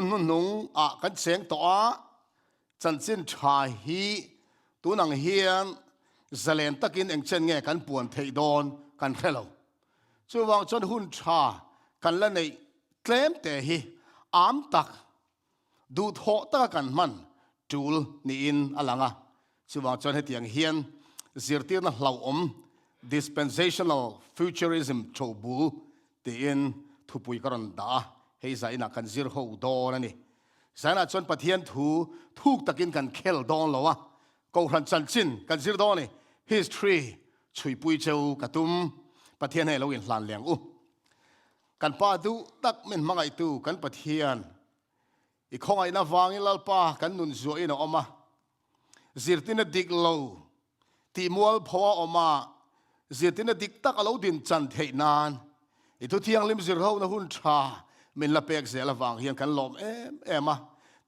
Hnuhnung kan cheng to a Chanchin tha hi tunang hian zalen takin engchen nge kan puan thei don kan khelo chuwang chon hun tha kan la nei tlem te hi am tak du tho ta kan man tul ni in alanga chuwang chon hetiang hian zirtir na hlau dispensational futurism chobu ti in Thupui karon da hei zaina kan zir ho don ani sana chon pathian thuk takin kan khel don lowa ko ran Chanchin kan zir don ni history chui pui cheu katum pathian he lo in hlan liang kan pa du tak men mangai tu kan pathian I khongai na wangin lalpa kan nun zo in oma zirtina dik lo ti mual phawa oma zirtina dik tak alo din chan thei nan I thu thiang lim zir ho na hun tha min la pek zel awang hian kan lom ema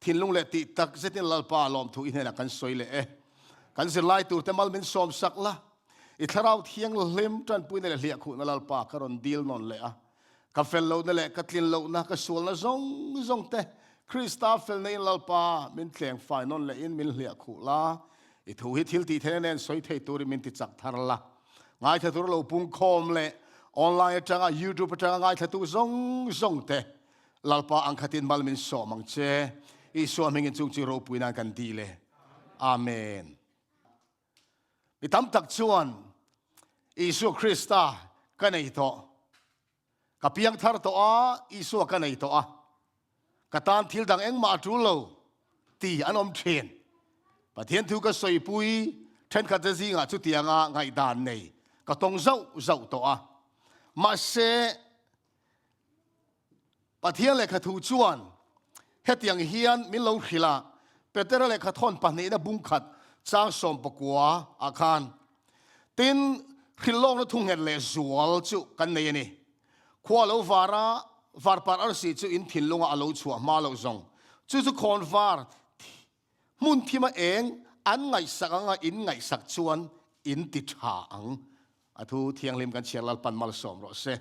thin lung le ti tak zetin lalpa lom thu in na kan soi le kan zir lai tur te mal min som sak la I tharau thiang lim tan pui ne le hlia khu na lalpa karon deal non le ka fel lo na le ka tlin lo na ka sul na zong te Krista fel nei lalpa min thleng fai non le in min hlia khu la I thu hi thil ti the nen soi thei tur min ti chak thar la ngai the tur lo pung khom le online atanga YouTube atanga ngai the tu zong te lalpa ang khatin mal min so mang che I so ming in chung chi ro pui na kan di le amen I tam tak chuan Isu Krista kanei to kapiang thar to a Isu kanei to a katan thil dang eng ma tu lo ti anom thren pathian thu ka soi pui then kha zinga chu tianga ngai dan nei ka tong zau to a ma se pathian le kha thu chuan hetiang hian min lo khila peter le kha thon pa nei na bung khat chang som pakwa akhan tin khilong na thung het le zual chu kan nei ni khwa lo var par ar si chu in thinlunga alo chua ma lo zong chu khon var mun thima eng an ngai sakanga in ngai sak chuan in ti tha ang athu thiang lim kan chialal pan mal som ro se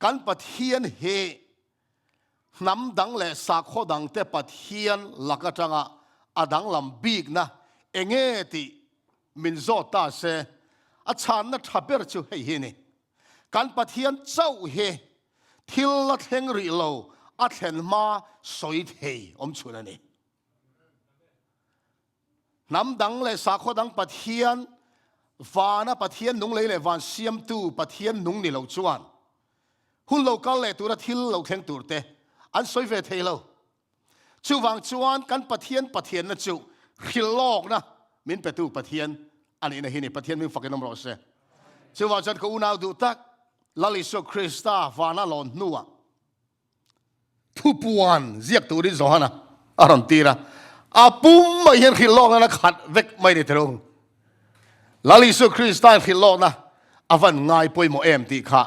kan pathian he nam dang le sa kho dang te pathian lakatanga adang lam big na enge ti Mizo ta se achan na thaber chu hei hi ni kan pathian chau he thil la thleng ri lo a thlen ma soi thei chuna ni nam dang le sa kho dang pathian vana pathian nung le van siam tu pathian nung ni lo chuan hun lo kal le tur thil lo thleng tur te an soi ve thei lo chu wang chuan kan pathian na chu khilok na min petu pathian ani na hini pathian min fakin ro se chu wa chan ko unau du tak lali so Krista vana lon nuwa Thupuan ziak tu ri zohana aron tira apum mai hen khilok na khat vek mai ni terong lali so Krista khilok na avan ngai poi mo em ti kha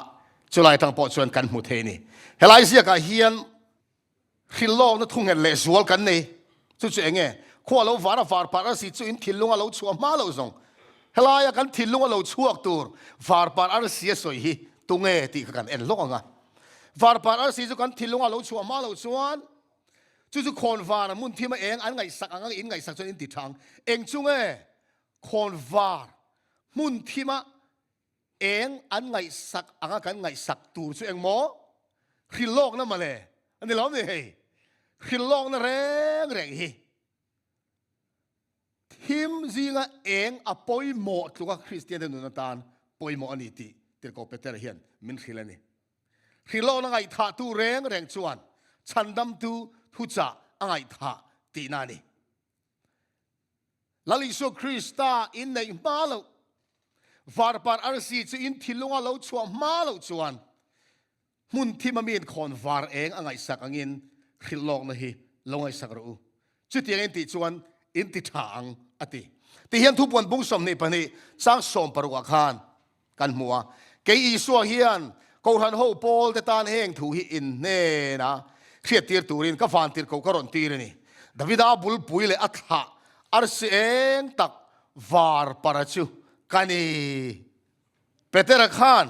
chulai thang po chuan kan mu the ni helai sia ka hian khilok na thung hen le zual kan nei chu enge khwa lo var par si chu in thilunga lo chua ma lo zong helaya kan thilunga lo chuak tur var par ar si soi hi tunge ti kan en longa var par ar si chu kan thilunga lo chua ma lo chuan chu khon var mun thima eng an ngai sak anga in ngai sak chuan in ti thang eng chunge khon var mun thima eng an ngai sak anga kan ngai sak tur chu eng mo khilok na male ani lom ni hei khilok na reng hi him zinga eng apoi mo tluka Christian nu na tan poi mo ani ti tir ko peter hian min khilani khilo na ngai tha tu reng chuan chandam tu thucha angai tha ti na ni lali so Krista in nei malo var par arsi chu in thilunga lo chua ma lo chuan mun thima min khon var eng angai sak angin khilok na hi longai sak ro chu tiang en ti chuan in ti thang ati ti hian thu pon bung som ni pani sang som parwa khan kan muwa ke Isu hian ko han ho pol te tan heng thu hi in ne na khiat tir turin ka fan tir ko karon tir ni davida bul puile atha ar se eng tak var parachu kani peter khan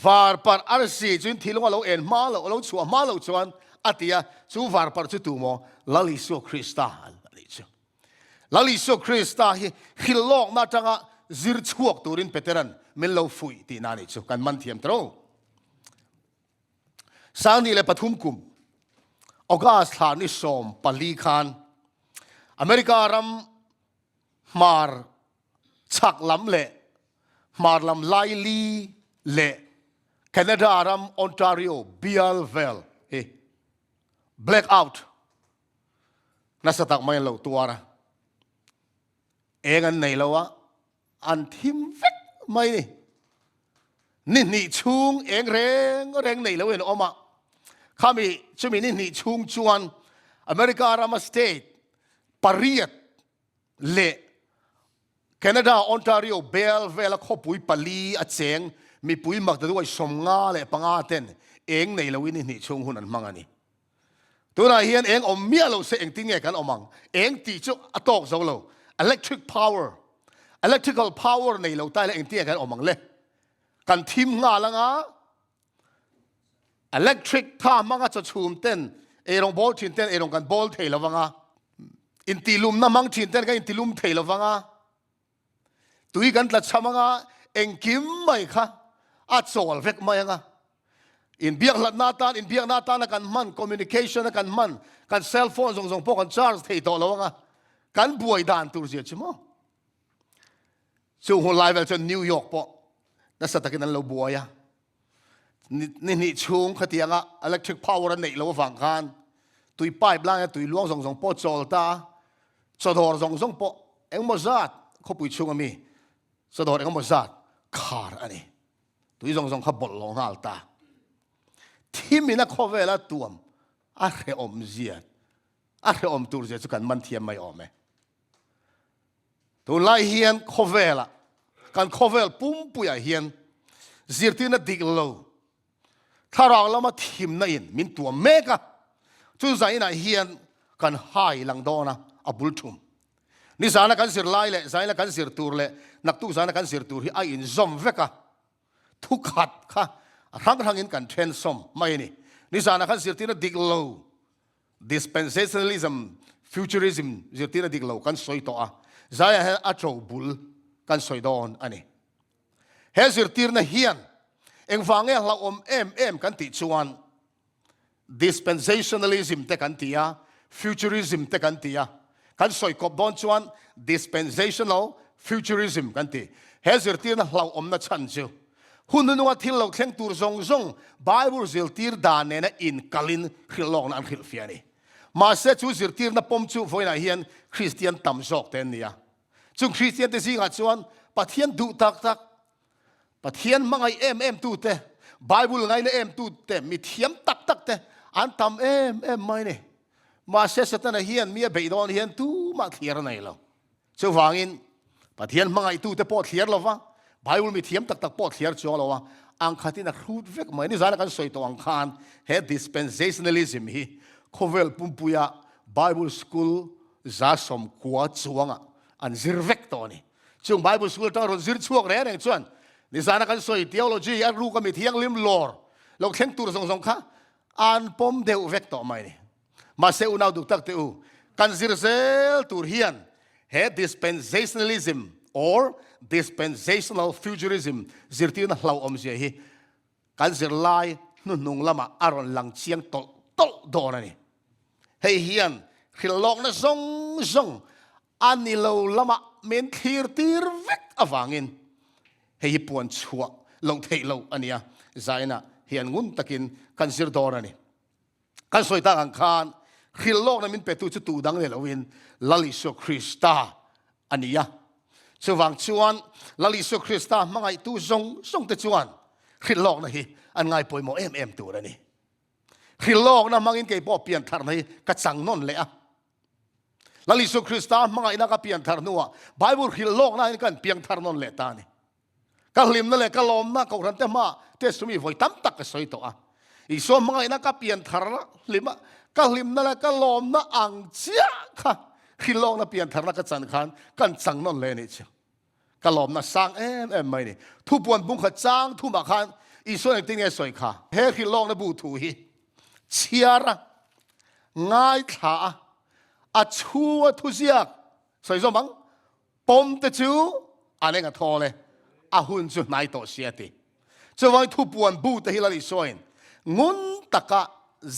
var par arsi chun thilung alo en ma lo chua ma lo chuan atia chu var par chu tu mo lali so Krista ani chu lali so Krista hi hilok na tanga zir chuak turin peteran min lo fui ti na ni chu kan man thiam tro sang ni le pathum kum August thla ni som pali khan America ram mar chak lam le mar lam lai li le Canada ram Ontario Bialvel blackout nasa tak may lo tuara engan nei lo an thim vet mai ni chung eng reng nei lo en oma kami chumi ni chung chuan America ram state pariat le Canada Ontario Bialvel khopui pali a cheng mi pui mak da duai som nga le panga ten eng nei lo ni chung hun an mangani tuna hian eng om mia lo se eng tinge kan omang eng ti chu atok zo lo electrical power nei lo tai le eng ti kan omang le kan thim nga langa electric tha manga chu chum ten erong bol thin ten erong kan bol thei lo wanga in tilum na mang thin ten ka in tilum thei lo wanga tui kan tla chamanga eng kim mai kha a chol vek mai nga in biak lat natan in biak natan kan man communication kan man kan cell phone zong po kan charge thei to lo nga kan buai dan tur je chimo chu ho live chen New York po na sa takin an lo buaya ni chung khatianga electric power nei lo wang khan tui pipe lang tui luang zong po chol ta chodor zong po eng mo zat khopui chung ami chodor eng mo zat khar ani tui zong kha bol long hal ta thimina khovela tuam a re om zia a re om tur je chu kan man thiam mai ome tu lai hian khovela kan khovel pum puya hian zirtina diglo tharang lama thim na in min tuam meka chu zaina hian kan hai lang dona abul thum ni zana kan sir lai le zaina kan sir tur le nak tu zana kan sir tur hi a in zom veka thu khat kha rang in kan trend som mai ni zana kan sir tina diglo dispensationalism futurism zirtina diglo kan soi to a zaya ha a tro bul kan soi don ani he zirtirna hian eng wange la om em kan ti chuan dispensationalism te kan tia futurism te kan tia kan soi kop don chuan dispensational futurism kan ti he zirtirna hlau om na chan chu Hnuhnung thil lo thleng tur zong Bible zil tir dan ne na in kalin khilong an khil fiani ma se chu zir tir na pom chu voina hian Christian tam sok ten nia chung Christian te singa chuan pathian du tak pathian mangai em tu te Bible ngai le em tu te mi thiam tak te an tam em mai ne ma se satana hian mi be don hian tu ma thiar nei lo chu wangin pathian mangai tu te po thiar lo wa Bible mi thiam tak po thiar chu lo wa ang khatina khut vek mai ni zana kan soi to ang khan he dispensationalism hi khovel pumpuya Bible school za som kwa chuanga an zir vek to ni chung Bible school ta ron zir chuak re reng chuan ni zana kan soi theology a ru ka mi thiang lim lor lo kheng tur song kha an pom deu vek to mai ni ma se unau duk tak te u kan zir zel tur hian he dispensationalism or dispensational futurism zirtin hlau om je hi kan zir lai Hnuhnung lama aron lang chiang tol don ani hei hian khilok na zong ani lo lama men thir tir vek awangin hei puan chua lo thei lo ania zaina hian ngun takin kan zir don ani kan soi ta ang khan khilok na min petu chu tu dang le lowin lali so Krista ania chuwang chuan lali so Krista mangai tu zong te chuan khilok na hi an ngai poimo em tu ra ni khilok na mangin ke po pian thar nei ka chang non le a lali so Krista mangai na ka pian thar nuwa Bible khilok na kan pian thar non le ta ni ka lim na le ka lom na ko ran te ma te sumi voi tam tak ka soi to a i so mangai na ka pian thar lima ka lim na le ka lom na ang chia kha khilok na pian thar na ka chan khan kan chang non le ni chu kalom na sang em mai ni thu puan bung kha chang thu ma khan อีส่วนที่เนี่ยสวยค่ะเฮคิลองนะบูทูฮีเชียระง่ายขาอาชัวทุเสียกสวยสมังปมตะจูอันนี้ก็ทอเลยอาหุ่นจุนายโตเสียติจะว่าทุบวนบูตะฮิลาลิสวยงุนตะกะ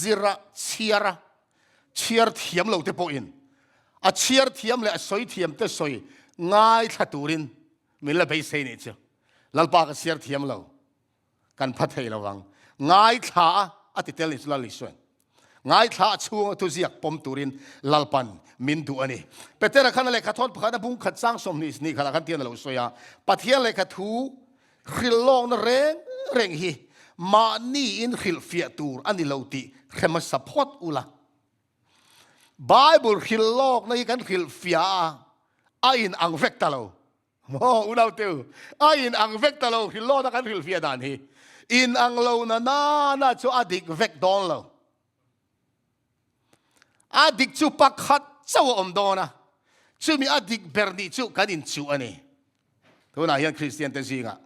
ซิระเชียระเชียร์เทียมเราเตปอินอาเชียร์เทียมเลยสวยเทียมเตสวยง่ายทัดตูรินมิลละไปเซนิจ้ะลัลปากเชียร์เทียมเรากันพัดให้ระวังง่ายท้าอติเตลิสลาลิสวนง่ายท้าชัวตุเสียกปมตูรินลัลปันมินดูอันนี้เปเตระขันเลยขัดทอนขันบุ้งขัดสร้างสมนิสนี่ขัดขันเทียนเราสวยปัทเทียนเลยขัดทูขิลลองนเร่งฮีมานี่อินขิลฟิยตูร์อันนี้เราตีเข้ามาสปอร์ตอุละไบเบิลขิลลองในกันขิลฟิยอาอินอังเวกตาโลโอ้อุณาเตียวอาอินอังเวกตาโลขิลลองนักกันขิลฟิยดานฮีอินอังโลน่าจะอดีตเวกดอนโลอดีตจูปักขัดเจ้าอมดอนะจูมีอดีตเบอร์นีจูกันอินจูอันนี้ทุกนายยันคริสเตียนเตจิงะ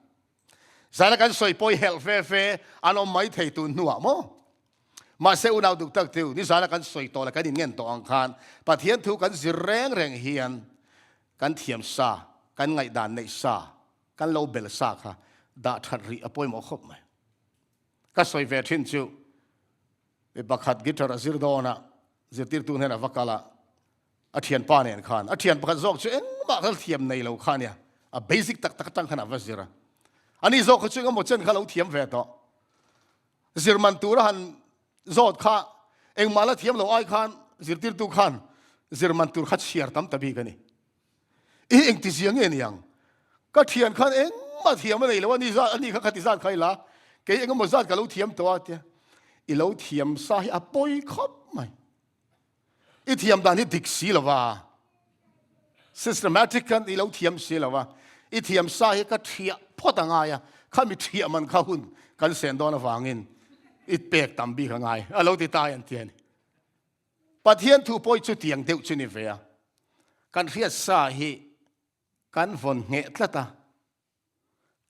สารกันสวยปอยเฮลเฟ่อันอมไม่เทตุนนัวมั้งมาเซอุนาวดุกตักติวนี่สารกันสวยโตแล้วกันอินเงินโตอังคารปะเทียนทุกันสิแรงเฮียนกันเทียมซากันไงด่านในซากันโลเบลซาค่ะด่าทัดรีอปอยหมอคบไหมก็สวยเวทินจูไอ้บักขัดกิตาร์ซิรโดนะซิติร์ตุนเฮนะวักกะละอาเทียนป้าเนี่ยขันอาเทียนบักขัดจอกจูเอ็งบักขัดเทียมในเราขันเนี่ยอ่ะเบสิกตักตั้งขนาดว่าซิระอันนี้จอกจูก็หมดเช่นขันเราเทียมเวทอ่ะซิรมันตูระหันจอดข้าเอ็งมาละเทียมเราไอ้ขันซิติร์ตุขันซิรมันตูขัดเชียร์ตั้มตะบีกันนี่เอ็งติเสียงเงี้ยยังก็เทียนขันเอ็งมาเทียมอะไรแล้วว่านี่อันนี้ขัดติซาดใครละเกี่ยงก็หมดซาดกับเราเทียมตัวเดียอีเราเทียมซาให้อปอยคบไหมอีเทียมด้านนี้ดิกสีหรอวะ systematic กันอีเราเทียมสีหรอวะอีเทียมซาให้ก็เทียพอต่างไงอ่ะข้ามีเทียมมันเข้าหุ่นกันเสียนดอนฟังอินอีเปียกตั้มบีข้างไงเราติดตายันเทียนปัทเทียนถูปอยจุดเตียงเดียวจุนิเวียกันเรียกซาให้กันฝนเงะตละตา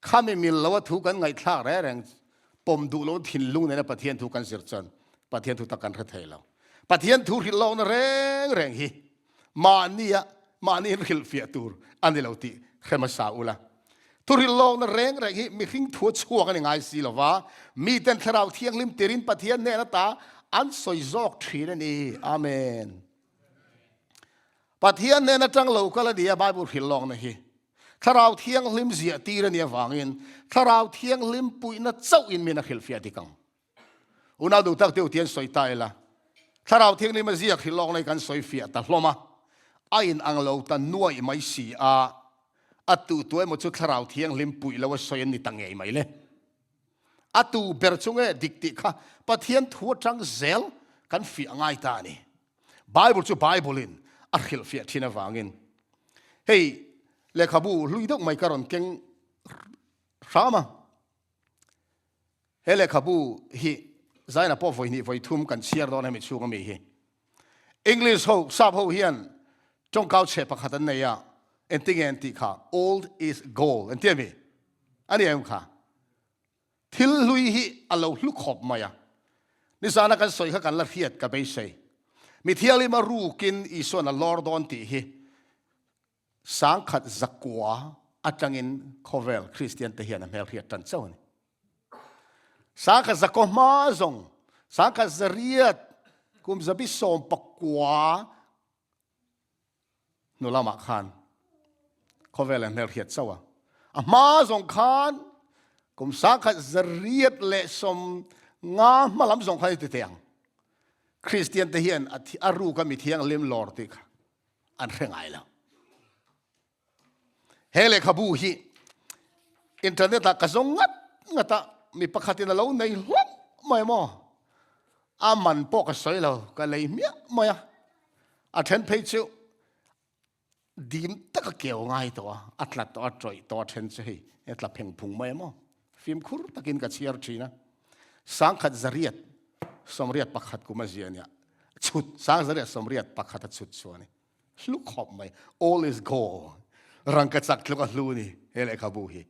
ข้าไม่มีแล้วว่าถูกกันไงท่าแรงปมดูโลทินลุงในปะเทียนถูกกันเสียจนปะเทียนถูกตะกันระเทยเราปะเทียนถูกหินลงแรงฮีมานี่หิลเฟียตูร์อันนี้เราตีเข้ามาสาวละถูกหินลงแรงฮีมีขิงถั่วชั่วกันยังไงสิล่ะวะมีแต่ทราวเทียงลิมตีรินปะเทียนเนี่ยนะตาอันสวยจอกทีนี่อาเมนปะเทียนเนี่ยนะจังเราก็ละเดียบายบุหินลงนะฮีถ้าเราเที่ยงลิมเสียตีระเนี่ยฟังอินถ้าเราเที่ยงลิมปุยนัดเจ้าอินมีนักหิลเฟียติกังอุณาดูตักเตียวเทียนสวยตายละถ้าเราเที่ยงลิมเสียหิลองในการสวยเฟียแต่ลมะไอ้อินอังเราตันนัวไม่เสียอัตุตัวมันจุดถ้าเราเที่ยงลิมปุยแล้วว่าสวยนี่ตั้งไงไม่เลยอัตุเบรจงเอดิกติค่ะปะเทียนทั่วจังเซลกันเฟียง่ายตานี่ไบเบิลจูไบเบิลินอักหิลเฟียที่น่าฟังอินเฮ้ยเลขาบูลุยดอกไม่การอนเก่งสามาเฮเลขาบูฮีใจน่ะพอไฟนี่ไฟทุ่มกันเชียร์ตอนให้มิชูก็มีฮีอังกฤษเขาทราบเขาเฮียนจงเก้าเชฟขัดในยาเอ็นติเงินติค่ะ old is gold เอ็นเตียมีอันนี้เองค่ะทิลลุยฮีอัลลอฮ์ลุกขบมาอ่ะนิสานักกันสวยข้ากันละเอียดกับไปใส่มีเที่ยวลิมารูกินอีส่วนอัลลอฮ์ดอนติฮีสังขัดจักวาอาจังอินคอเวลคริสเตียนเทียนเมลเทียตันเจ้านี่สังขัดจักวมาซงสังขัดจะเรียดกุมจะพิสมปกวานุลามาขานคอเวลเมลเทียเจ้ามาซงขานกุมสังขัดจะเรียดเลสมงามาลำซงขานติเตียงคริสเตียนเทียนอารูก็มีเทียงลิมลอร์ติกอันเรื่องไงแล้วเฮเลขาบูฮีอินเทอร์เน็ตก็ส่งงัดมีประคัตินเราในห้องไม่มออามันปกสวยเราก็เลยเมียไม่อะอาเทนเพจดีมตะก็เกี่ยวง่ายตัวอัตลัดตัวจอยตัวเทนเซฮีอัตลัดเพ่งพุงไม่มอฟิล์มคุรตะกินกับเชียร์ชีนะสังขัดจริยตสมเรียดประคัดกุมาเจียเนี่ยชุดสังจริยตสมเรียดประคัดชุดส่วนนี้ลุกขอบไม่ all is goldรังกระจักลุกลูนี่เฮเลขาบูฮี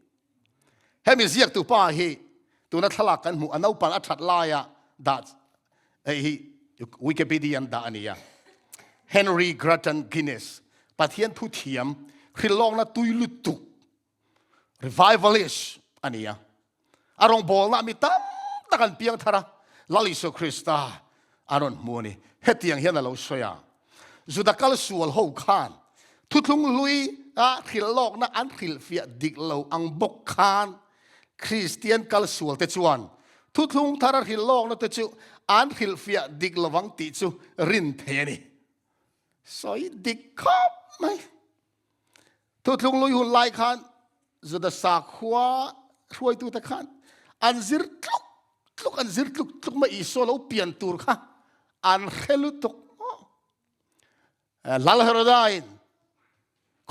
เฮมิเซียกตุป้าฮี ตัวนั้นทลากกันหมู่อันนั้นปันอัดลายะดัดไอ้วิกิพีเดียนด่าอันนี้เฮนรี่กรัตตันกินเนสปะเทียนทุเทียมคือลองนะตุยลุตุก revivalist อันนี้อารมณ์บอลนะมีตั้มตะกันเปียงทาระลาลิสุคริสตาอารมณ์มัวนี่เฮตียงเฮียนเราสวยจุดกัลสวลหูขานทุกลุงลุยคือลองนะอันคือเฟียดิกเราอังบกขานคริสเตียนกัลสวลเตจวนทุกลุงทาระคือลองนะเตจูอันคือเฟียดิกเราวังติจูรินเทนี่สอยดิกครบไหมทุกลุงลุยหุ่นไล่ขานจุดสักหัวช่วยตัวตะขานอันซิร์ลุกอันซิร์ลุกมาอีโซเราเปลี่ยนตัวค่ะอันเฮลุตุกลาลเฮโรไดน์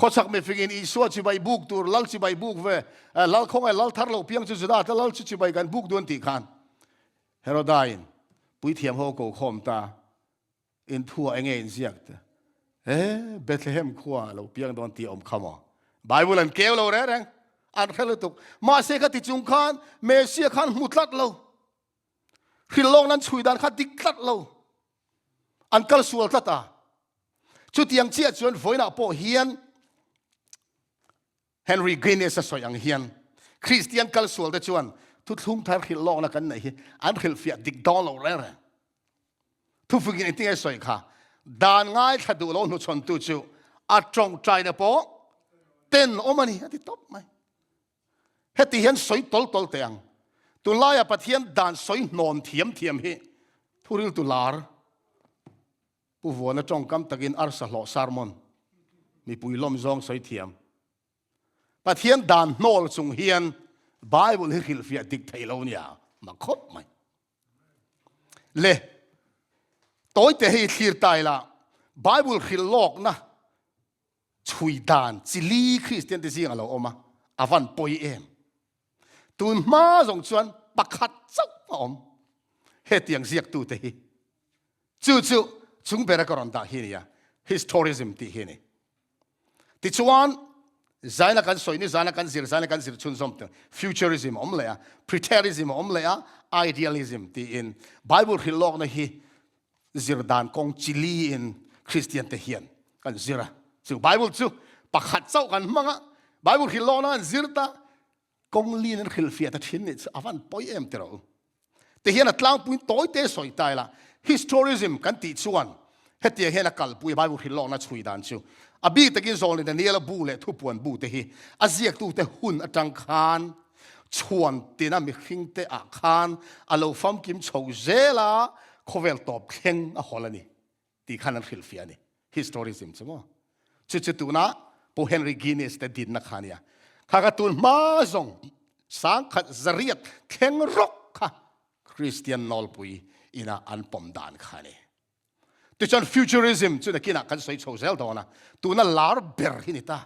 ข้อสักไม่ฟิกินอีโซชิบายบุกตัวลาลชิบายบุกเวลาลคงไอ้ลาลทาร์เราเพียงจุดๆแต่ลาลชิบายกันบุกดวนตีขานเฮโรไดน์ปุยเทียมหัวโกคอมตาอินทัวเองเองเสียกเบธเลเฮมขัวเราเพียงดวนตีอมขมอไบเบิลอันเกลเราเร่งอันเฮลุตุกมาเสกติจุงขานเมเซียขานมุดลัดเราคือโลกนั้นช่วยดันขัดดิกลัดเราอันกัลสวลตัดจุดยังเชี่ยชวนฝอยหน้าโปเฮียนเฮนรี่กรีนเนสสวยอย่างเฮียนคริสเตียนกัลสวลแต่ชวนทุกทุ่งทาร์คิลโลกนักกันไหนอันคิลเฟียดิกดอลเราเร่งทุกฝึกกินที่ไอ้สวยค่ะดานง่ายขัดดูเราหนุชนตุจูอัดจงใจนะโปเต้นโอมันนี่ที่ตบไหมเฮติเห็นสวยตลเตียงตุลายปะเทียนด่านสวยนอนเทียมเฮทุริลตุลาร์ผู้วัวนะจงกำตะกินอาร์สหล่อซาร์มอนมีปุยลมซองสวยเทียมปะเทียนด่านโนลสุงเฮียนไบเบิลฮิลฟิอาดิกไทยเราเนี่ยมาครบไหมเล่ตัวเตะให้ทีร์ตายละไบเบิลฮิลโลกนะช่วยด่านจิลีคริสเตียนที่สิ่งเราออกมาอาวันปอยตุนมาส่งชวนปักขัดจับอมเฮตียงเสียกตูเตะจู่จุงเบรกรอนตาเฮีย historism ที่เฮียติชวนใจนักการสอยนี่ใจนักการสิรชุนสมตึง futurism อมเลยpreterism อมเลยidealism ที่อิน Bible ฮิลโลกนะฮีสิรดานกงจิลีอินคริสเตียนเทียนกันสิระจู่ Bible จู่ปักขัดเจ้ากันมั้งBible ฮิลโลกนั้นสิรตากงลีนฮิลฟิอาทินนี่อาวันปอยเตอร์แต่เฮียนัดล้างปุ่นตัวเตะสอยตายละ historism กันติชวนเฮตีเฮียนักกัลปุย Bible ฮิลโลกนั้นช่วยดันจู่อาบีตะกินโซนเนี่ยละบูเล่ทุบวนบูเตฮีอาเซียกตูเตหุ่นอาจังคานชวนตีน่ามีขิงเตอาคานอาลูฟัมกิมโชเซล่าโคเวลตอบเข่งอาฮอลนี่ตีขันนั้นฮิลฟิอานี่ historism ใช่ไหมจุดตัวน่ะพวกเฮนรี่กินเนสแต่ดินนักขันเนี่ยข้าก็ตุนมาส่งสังขัดจริยเข่งรกค่ะคริสเตียนนอลปุยอินาอันปมดานขันนี่ตัวฉัน futurism จุดนี้นักกันสวยโชว์เซลตัวน่ะตัวนั้นลาร์เบอร์ฮินิตา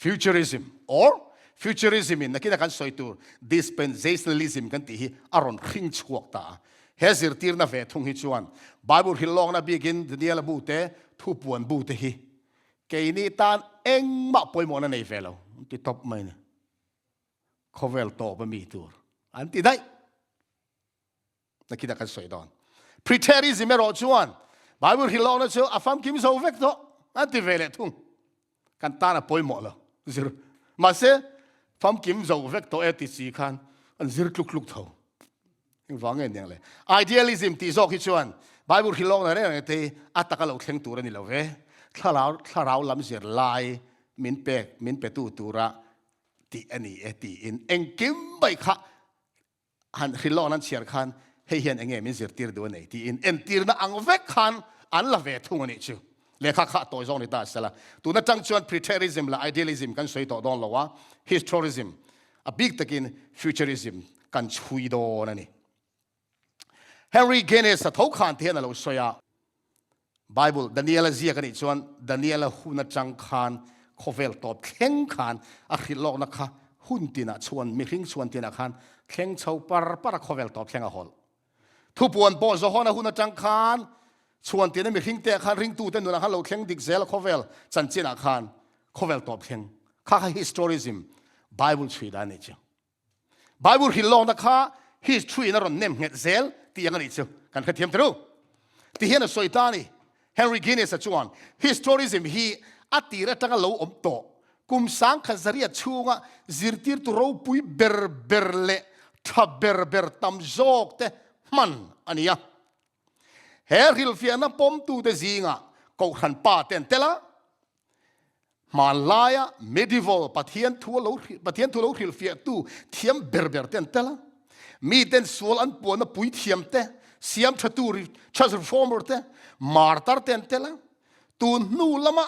futurism or futurism นักกันสวยตัว dispensationalism กันที่อารมณ์ขิงชวกตาเฮสิร์ตีร์น่ะเวทุงฮิจวน Bible ฮิลลองน่ะบีกินเดียร์บูเตทุบวนบูเตฮีเกนี่ตานเอ็งมาป่วยมอนันเอเฟลล์ที่ตบไม่เนี่ยเขาเวลโตบะมีตัวอันที่ได้นักกันสวยดอนpreterism ไม่รอชวน Bible ฮิลลองนะเชื่ออาฟัมกิมโซเวกโตอันที่เวลทุ่งกันตาน่ะป่วยหมดแล้วซิร์มาเสฟัมกิมโซเวกโตเอติสีคันอันซิร์ลุกเท่ายังฟังเงี้ยยังเลย idealism ที่โซกิชวน Bible ฮิลลองนะเนี่ยที่อัตตะกันเราเข่งตัวนี่เราเว้ถ้าเราล้ำเสียลายมินเปตัวระตีอันนี้ตีอินเอ็งกิมไปค่ะหันฮิลลองนั้นเสียคันให้เห็นเองมินเสียตีร์ตัวนี้ที่อินเอ็นตีร์น่ะอังเวกคันอันละเวทุ่งนี่ชิวเลขาข้าตัวจงนี่ตาเสละตัวนั้นจังชวน preterism และ idealism กันสวยต่อดอนละวะ historism อ่ะบิ๊กตะกิน futurism กันช่วยดอนนี่เฮนรี่เกเนสทุกขันที่นั่นเราสวย Bible ดานิเอลเซียกันนี่ชวนดานิเอลหุ่นจังคันโคเวลตอบเข่งคันอาคิโลกนะคะหุ่นตีน่ะชวนมีขิงชวนตีน่ะคันเข่งชาวปาร์โคเวลตอบเข่งอาฮอลทุบวนปอจฮอนะหุ่นจังคันชวนตีน่ะมีขิงเตะคันริงตูเต้นดูนะคันเราเข่งดิกเซลโคเวลจันจีน่ะคันโคเวลตอบเข่งข้า historism Bible ช่วยได้นี่จ้ะ Bible hin long na kha history na ron nem nget zel ti yang ani chu kan kha thiam tru ti hian a soitani Henry Guinness a chuan historism hi atira tanga lo om to kum sang khazaria chunga zirtir tu ro pui berle tha ber tam jok te man ania heril fiana pom tu de zinga ko khan pa ten tela Malaya medieval pathian thu lo hil fia tu thiam ber ten tela mi ten sual an pona pui thiam te siam thatu chas reformer te martar ten tela tu nu lama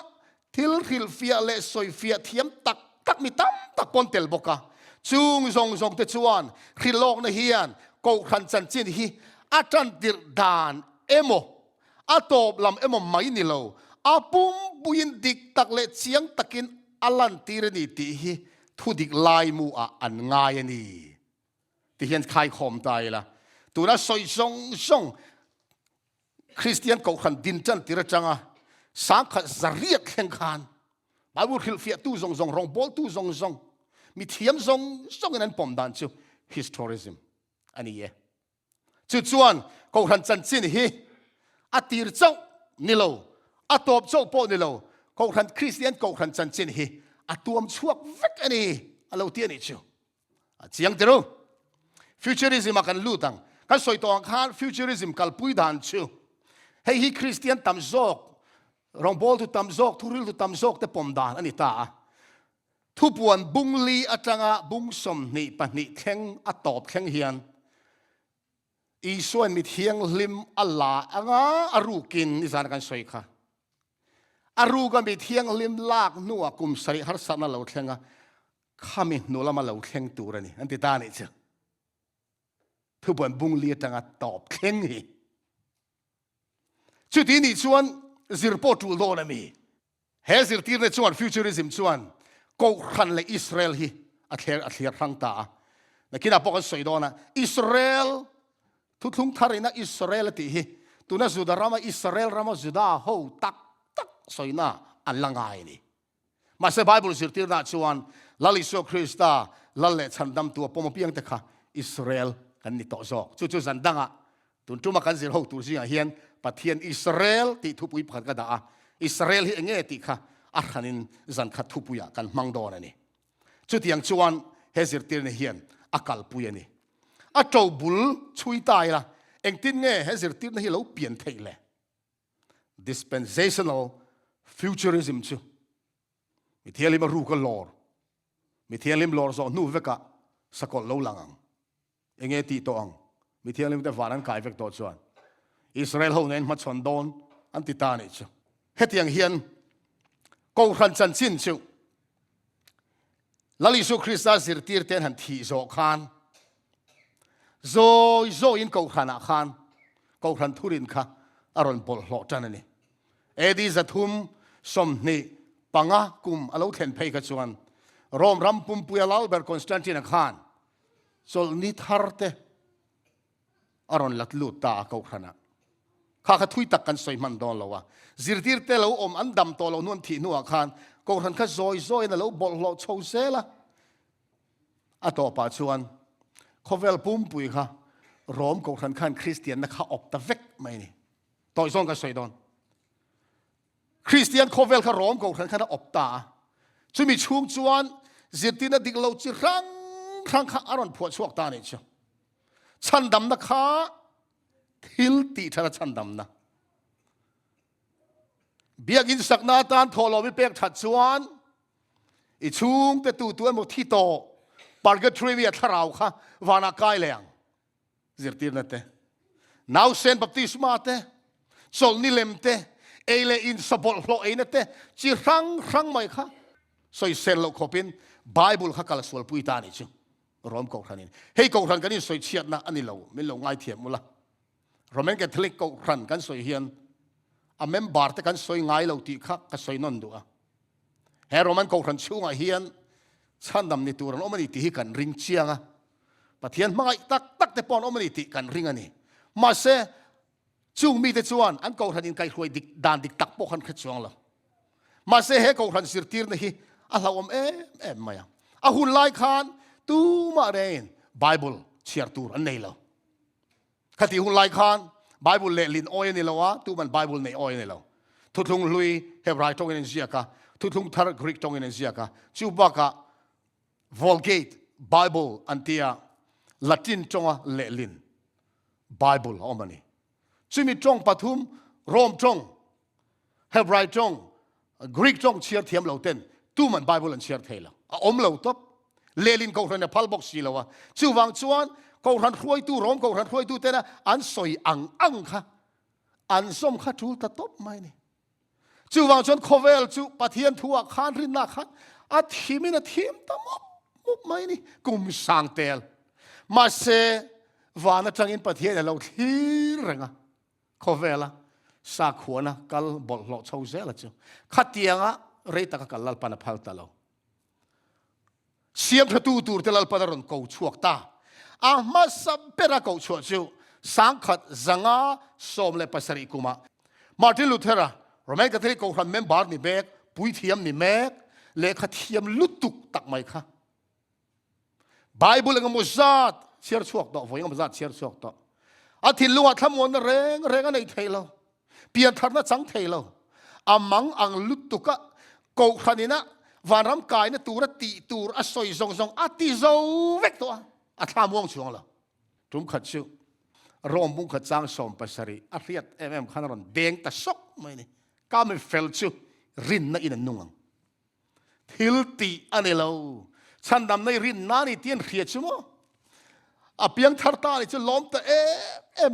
thil hil fia le soi fia thiam tak mi tam tak pon tel boka chung zong te chuan khilok na hian ko khan chan chin hi atan dir dan emo atop lam emo mai ni lo apum buin dik tak le chiang takin alan tirani ti hi thudik lai mu a an ngai ani ti hian khai khom tai la tuna soi song Christian ko khan din chan tira changa sang kha zariak khen khan Bible khil fia tu zong rong bol tu zong mi thiam zong an pom dan chu historism ani ye chu chuan ko khan chan chin hi atir chau nilo atop chau po nilo ko khan Christian ko khan chan chin hi atuam chuak vek ani alo ti ani chu chiang tero futurism akan lutang kan soi tong khan futurism kal pui dan chu hei hi Christian tam zok rong bol tu tam zok thuril tu tam zok te pom dan ani ta thupuan bungli atanga bungsom ni pani kheng atop kheng hian isuan mi thiang lim alla anga arukin izan kan soi kha aruga mi thiang lim lak nuwa kum sari har sana lo thlenga khami nulama lo thleng turani anti ta ni cha thupuan bungli atanga top kheng hi chuti ni chuan zirpo tul do na mi he zirtir ne chuan futurism chuan ko khan le Israel hi a thler hang ta nakina pok soi do na Israel thuthung tharina Israel ti hi tuna zudarama Israel rama zuda ho tak soina anlangai ni ma se Bible zirtir na chuan lali so Krista lalle chandam tu pomo piang te kha Israel kan ni to zo chu zandanga tun tuma kan zir ho tu zinga hian pathian Israel ti thupui phat ka da Israel hi enge ti kha arhanin zan kha thupuya kan mangdon ani chu tiang chuan hezir tir ne hian akal puyani a tobul chui tai la engtin nge hezir tir ne hi lo pian theile dispensational futurism chu mi thialim ru ka lor mi thialim lor zo nu veka sakol lo langang enge ti to ang mi thialim te varan kai vek to chuan Israel ho nen ma chon don anti ta ni chu hetiang hian ko khan chan chin chu lali su Krista zirtir ten han thi zo khan zo in ko khana khan ko khan thurin kha aron bol hlo tan ani edi zathum som ni panga kum alo thlen phei ka chuan rom ram pum puya lalber Constantine khan sol ni tharte aron latlu ta ko khana kha thui tak kan soi man don lowa zirtir te lo om andam to lo nun thi nuwa khan ko khan kha zoi na lo bol lo chho sela ato pa chuan khovel pum pui kha rom ko khan khan Christian na kha op ta vek mai ni toy song ka soi don Christian khovel kha rom ko khan khan op ta chumi chung chuan zirtina dik lo chi rang kha aron phuat chuak ta ni chu chandam na kha thil ti thara chandam na biagin sakna tan tholo mi pek that chuan I chung te tu mo thi to purgatory a tharau kha wana kai leang zirtir na te now sen baptisma te sol ni lem te ele in sabol hlo ene te chi rang mai kha soi sen lo khopin Bible kha kal sol pui ta ni chu rom ko khanin hei ko khan kanin soi chiat na ani lo min lo ngai thiam mula Roman Catholic ko khan kan soi hian a member te kan soi ngai lo ti kha ka soi non du a he Roman ko khan chunga hian chandam ni turan omani ti hi kan ring chianga pathian mangai tak te pon omani ti kan ring ani ma se chung mi te chuan an ko khan in kai khoi dik dan dik tak po khan kha chuang lo ma se he ko khan sir tir na hi a hlawam em maya a hun lai khan tu ma rein Bible เชียร์ตูอันนี้เราคติหุ่นไล่ขาน Bible เล่ลินอ้อยนี่เราวะตัวมัน Bible ในอ้อยนี่เราทุกทุงลุยเฮบรายตรงนี้เสียกะทุกทุงทาร์กรีกตรงนี้เสียกะจูบักะ Vulgate Bible อันที่ละตินจงเล่ลิน Bible เอามานี่ซึ่งมีจงปฐุมโรมจงเฮบรายจงกรีกจงเชียร์เทียมเราเต้นตัวมัน Bible อันเชียร์เทเราอมเราตบเลลินกูรันเนี่ยพัลบอกสีเราวะจู่วังจวนกูรันรวยตู้โรมกูรันรวยตู้เต้นอันสวยอังค่ะอันส้มข้าทูตะตบไม่เนี่ยจู่วังจวนโคเวลจู่ปะเทียนทัวขานรินนักขันอาทีมินะทีมตะมุบไม่นี่กุมสังเตลมาเซวานะจังอินปะเทียนเราทีเร่งอะโคเวล่ะสักหัวนะกัลบอลหลอกชาวเซลจู่ขัดเตียงอะเรตะกัลลัลปานพัลตะเราเสียมทตูตูเตลัลปดารอนกูชวกตามาสับเปรักกูชวกจูสังขัดจังอาสมเลปัสริกุมามาร์ตินลูเทอร์โรแมนคาทอลิกกูรันเมมบาร์นี่เบกปุยเทียมนี่เมกเลขเทียมลุตุกตักไม่ค่ะไบเบิลงมุซัดเชียร์ชวกต่อฝอยงมุซัดเชียร์ชวกต่ออาทิตย์ลุงอาทำวันเร่งในไทยเราเปลี่ยนทัศน์จังไทยเรามังอังลุตุกะกูรันนี่นะวันรำกายนะตูระตีตูระสอยซงตีโซเวกตัวทำวงช่วงละจุ่มขัดชิวรวมบุ้งขัดจางสมปัสริเรียดขนาดเด้งตะซอกไม่เนี่ยก้าไม่เฟลชิวรินนะอินนุ่งทิลตีอันนี้เราฉันดำในรินนั่นนี่เตียนเขียดชิวเพียงทัดตาเนี่ยจะล้มแต่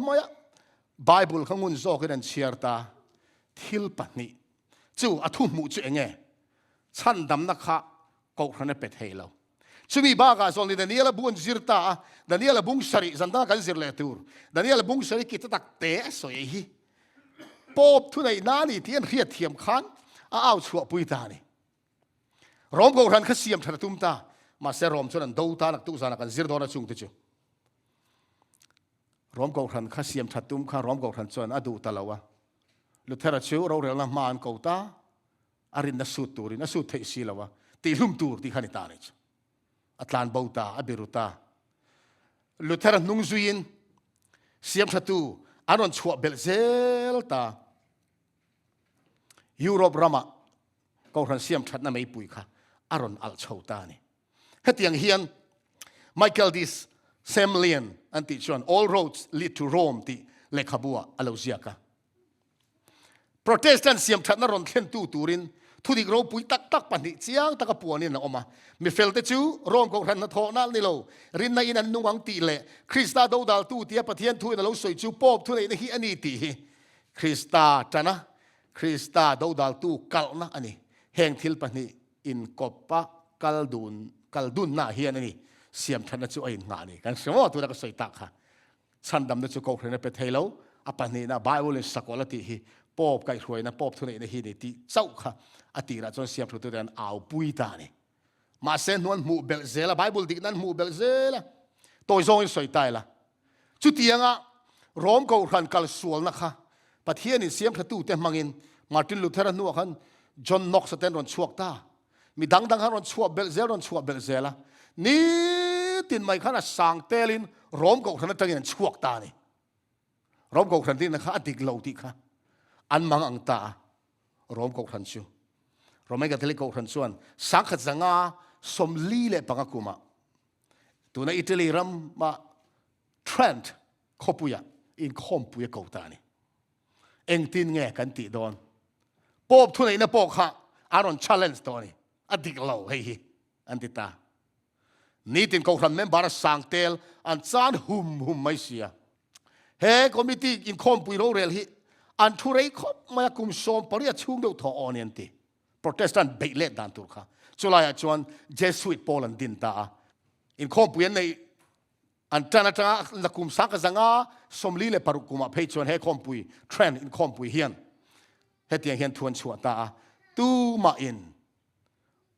ไม่อะไบเบิลข้างบนโซกันเชียร์ตาทิลปันนี่จู่ทุ่มมุจู่เงี้ยฉันดำนักขะกูรันเป็ดเฮลาช่วยมีบ้ากาส่วนนี้เดนียลบุ้งซิร์ตาเดนียลบุ้งสริสันตากันซิร์เลตูร์เดนียลบุ้งสริกิตตักเตะสวยฮีป๊อบทุนไอ้นานี่เทียนเรียดเทียมขันเอาชัวปุยตานี่รอมกูรันขสียมทัดตุ้มตามาเสรอมชนนั้นดูตานักตุสานักันซิร์ดอร์จุงติจูรอมกูรันขสียมทัดตุ้มข้ารอมกูรันชนอดูตาลาวะลุเทระชิวเราเรียนละมานกูตาอารินนัสุตูรินัสุเทศิลาวะตีลุมตูร์ที่ขันตาเนี่ยอัตลานบาวตาอเบรุตาลุเทระนุงซุยินเสียมชัตูอารอนชัวเบลเซลตายุโรปรามาก็รันเสียมชัดนั่นไม่ปุยค่ะอารอนอัลชาวตานี่เฮตียงเฮียนไมเคิลดิสเซมเลียนอันติชวน all roads lead to Rome ที่เลขาบัวอลาวเซียกะโปรเตสแตนต์เสียมชัดนั่นรอนเข็นตูรินทุดิกเราปุยตักปันนี่เจียงตักปัวนี่นะออกมามีเฟลเตจูโรมของรันนทอนั่นนี่เรารินในอินันนุ่งวังตีเล่คริสตาดูดาลตู้เตียปะเทียนทุยนั่นเราสวยจูปอบทุยในฮีอันนี้ตีคริสตาจันนะคริสตาดูดาลตู้กัลนะอันนี้แห่งทิลปะนี่อินกบปะกัลดุนน่าเฮียนนี่เสียมชันนั่นจูไอ้งานนี่กันสมมติตัวนั้นก็สวยตักค่ะฉันดำนั่นจูกรันเป็นเทโลอปันนี่นะไบเบิลสกอลตีปอบไก่รวยนะปอบทุนในฮีนี่ที่เจ้าค่ะอติระจนเสียบทุกตัวนั้นเอาปุยตานี่มาเส้นนวลหมู่เบลเซล่ะไบเบิลดิกนั้นหมู่เบลเซล่ะตัวจงสวยตายละจุดเตียงอ่ะรอมกูรันกัลสวลนะคะประเทศนี่เสียบทุกตัวมังอินมาร์ตินลูเทอร์นัวขันจอห์นน็อกซ์เตนรอนชัวตามีดังฮันรอนชัวเบลเซรอนชัวเบลเซล่ะนี่ตินไม่ขันสังเตลินรอมกูรันตั้งยันชัวตานี่รอมกูรันที่นะคะอดิกเหล่าที่ค่ะอันมังอังตารอมกูรันชูเราไม่กันทะเลกูรันชวนสังขจังอาสมลีเล่ปังกุมาตัวในอิตาลีรัมมาเทรนด์ขบุยอินคอมปุยกูตานี่เอ็งตินเงกันติดอนปอบทุนในนับปอกค่ะอารอนชัลเลนส์ตัวนี้อดีตเราเฮ้ยอันติตานี่ตินกูรันเมมบาร์สังเตลอันจานหุมไม่เสียเฮ้คอมมิตี้อินคอมปุยโรเรลฮีอันทุเรย์คบมาคุมสมปริยัติชุ่มเดือดทออเนียนตีโปรเตสแตนต์เบลเลดดันตุร์ค่ะจุลายจวนเจสุอิตโปแลนด์ดินตาอินคอมปุยในอันจันทร์นักคุมสังกัดสังอาสมลีเลปารุกุมาเพจวนเฮคอมปุยเทรนอินคอมปุยเฮียนเฮตียงเฮียนทวนชัวตาตูมาอิน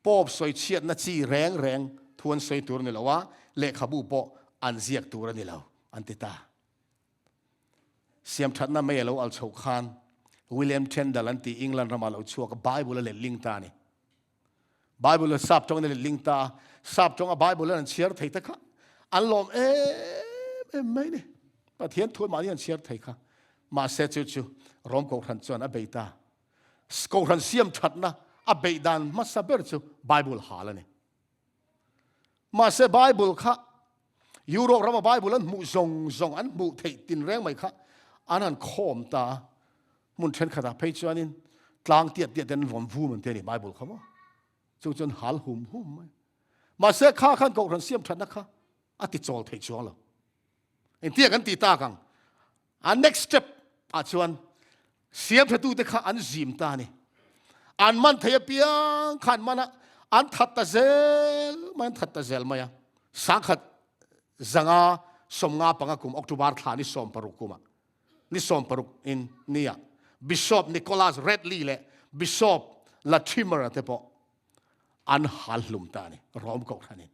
ปอบสวยเชียดนัจีแรงทวนสวยตัวนี่แหละวะเลขาบูปออันเสียกตัวนี่แหละอันติตาเสียมชัดนั่นไม่เราอัลโชคานวิลเลียมเชนดัลลันตีอังกฤษรามาเราชัวกับไบเบิลเลยลิงตานี่ไบเบิลซับจงเลยลิงตาซับจงกับไบเบิลนั่นเชียร์ไทยตะค่ะ อันลมไม่เนี่ยประเทศทั่วมาเนี่ยเชียร์ไทยค่ะมาเสจจู่รอมกขันจวนอเบตาสกขันเสียมชัดนะอเบดันมาสับเบอร์จู่ไบเบิลหาแล้วเนี่ยมาเสไบเบิลค่ะยุโรปเรามาไบเบิลนั้นมุจงอันมุเทตินแรงไหมค่ะอันนั้นโคมตามุนเช่นขนาดเพจอันนี้กลางเตียดเดินวนฟูมันเทนี่ไบเบิลเขาว่าจนหัลหุ่มไหมมาเสข้าขันกขันเสียมชัดนะคะอติดโจลเทจวงแล้วเอ็นเตียกันตีตากังอัน next step อาชวนเสียมประตูเด็กข้าอันจิมตานี่อันมันเทียบยังขันมันอันทัดตาเซลมันทัดตาเซลมายังสังขัดจังอาสมงาปังกุมออกตุบาร์ทานิสอมปรุกุมานิสอมปรุกอินนี่อะบิชอปนิโคลัสเรดลีเล่บิชอปลาทิมเมอร์เตปออันฮัลลุมตานี่รอมกอกทันนี่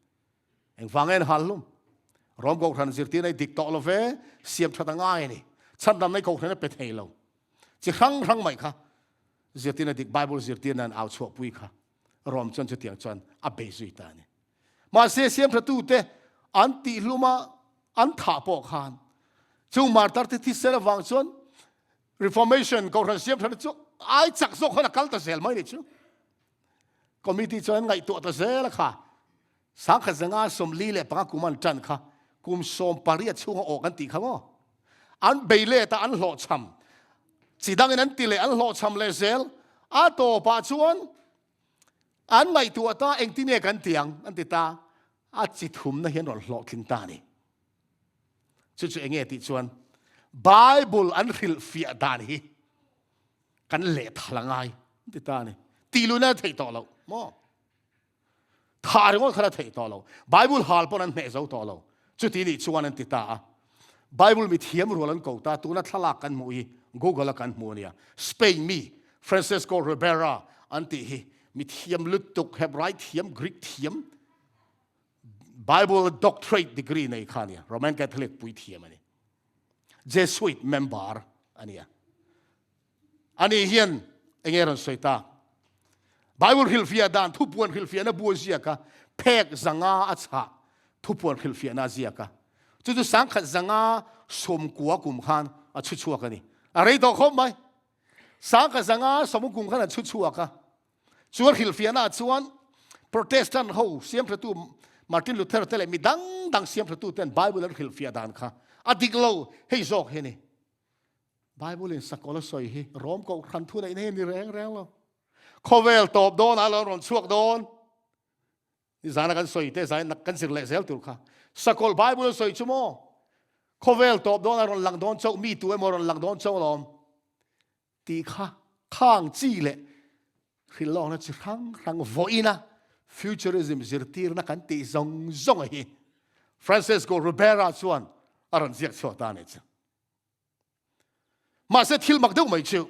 เอ็งฟังเอ็นฮัลลุมรอมกอกทันสิที่ในดิกตอลเฟเสียมทัดง่ายนี่ฉันทำในกอกทันเป็นเฮโลจะครั้งไหมคะสิที่ในดิกไบเบิลสิที่นั้นเอาชั่วปุยค่ะรอมจนจะเตียงจนอับเบซุยตานี่มาเสียมประตูเตอันติลุมาอันท่าปอกขานจู่มาตัดที่เสร็จวังจน Reformation กอกทันเสียมทัดจู่ไอ้จักรโซคนนักกัลตาเซลไม่ได้จู่ก็มีที่จนไงตัวตาเซลค่ะสังขจังอาสมลีเล่ปังกุมันจันค่ะกุมสมปริยัติช่วงออกกันตีค่ะว่าอันเบลเล่แต่อันหล่อช้ำสีดังนั้นตีเล่อันหล่อช้ำเลยเซลอาโตปัจจุบันอันไงตัวตาเองที่เนี่ยกันเตียงอันติตาอาจิตหุมนะเห็นหล่อขึ้นตานี่จู่ๆเองติชวนไบเบิลอันริลฟิอาดานี่กันเละทลายติตานี่ตีลุน่าเทต่อเรามอทารงขนาดเทต่อเราไบเบิลฮาลปนันเนเจ้าต่อเราจุดที่นี่ชวนนันติตาไบเบิลมีเทียมรัวลันกูตาตัวนั้นทลากกันมุยกูกลกันมุเนี่ยสเปนมีฟรานซิสโกเรเบราอันที่มีเทียมลุตุกเฮบไรเทียมกรีกเทียมไบเบิลด็อกเตรตดีกรีในข้านี่โรมันแคทอลิกปุยเทียมอันนี้เจสุอิตเมมเบอร์อันนี้เฮียนเองรันสวยตาไบเบิลฮิลฟิอาดานทุบวนฮิลฟิอานาบัวเซียกะเพกจังอาอัชะทุบวนฮิลฟิอานาเซียกะจุดสังขัดจังอาสมกัวกุมขานอัดชัวกันนี่อะไรต่อครบไหมสังขัดจังอาสมกุมขานอัดชัวกะชวนฮิลฟิอานาชวนโปรเตสแตนต์เขาเสียมประตูมาร์ตินลูเทอร์เตเลมีดังเสียมประตูเต็นไบเบิลฮิลฟิอาดานค่ะอดีกโลให้จอกเฮนี่ไบเบิลอินสักคนละสอยเฮรอมก็ขันทุนไอ้นี่แรงแล้วข้อเวลตอบโดนอะไรเราชวกโดนนี่สารกันสวยแต่สายนักกันสิเละเซลตุลค่ะสกอลไบเบิลสวยชั่วโมงข้อเวลตอบโดนอะไรเราหลังโดนเจ้ามีตัวมรหลังโดนเจ้าลมตีข้างจี้เละคือลองนะจะครั้งโวยนะ Futurism จิตตีร์นักกันตีซงเฮฟรานซิสโกรูเบราชวนอะไรเสียชวตาเนี่ยจ้ะมาเสถิลมักดูไม่ชิว